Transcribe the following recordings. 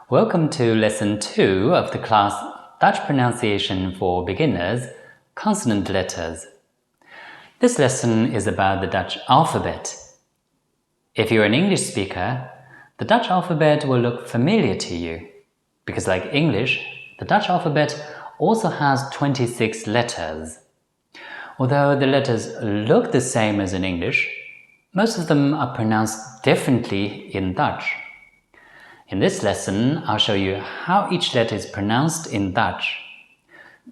Welcome to Lesson 2 of the class Dutch Pronunciation for Beginners, Consonant Letters. This lesson is about the Dutch alphabet. If you're an English speaker, the Dutch alphabet will look familiar to you because, like English, the Dutch alphabet also has 26 letters. Although the letters look the same as in English, most of them are pronounced differently in Dutch. In this lesson, I'll show you how each letter is pronounced in Dutch.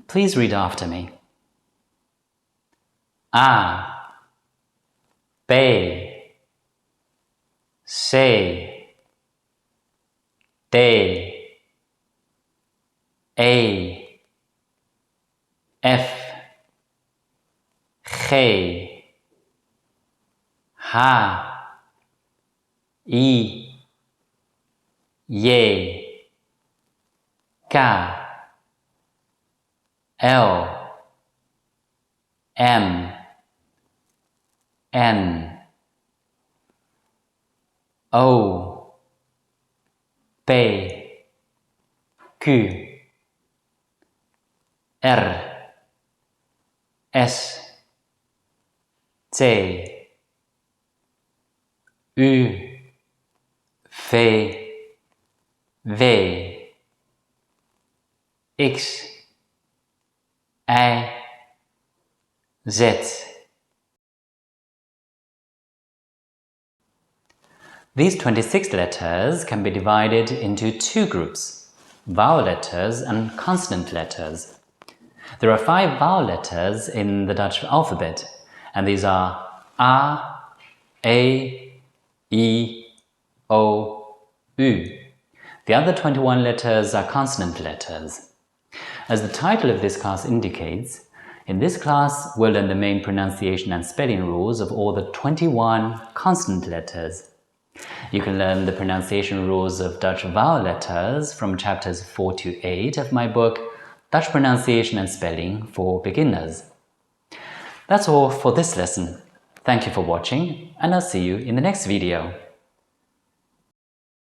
Please read after me. A, B, C, D, E, F, G, H, I, J, K, L, M, N, O, P, Q, R, S, T, U, V, W, X, Y, Z. These 26 letters can be divided into two groups, vowel letters and consonant letters. There are 5 vowel letters in the Dutch alphabet, and these are A, E, O, U. The other 21 letters are consonant letters. As the title of this class indicates, in this class we'll learn the main pronunciation and spelling rules of all the 21 consonant letters. You can learn the pronunciation rules of Dutch vowel letters from chapters 4 to 8 of my book, Dutch Pronunciation and Spelling for Beginners. That's all for this lesson. Thank you for watching, and I'll see you in the next video.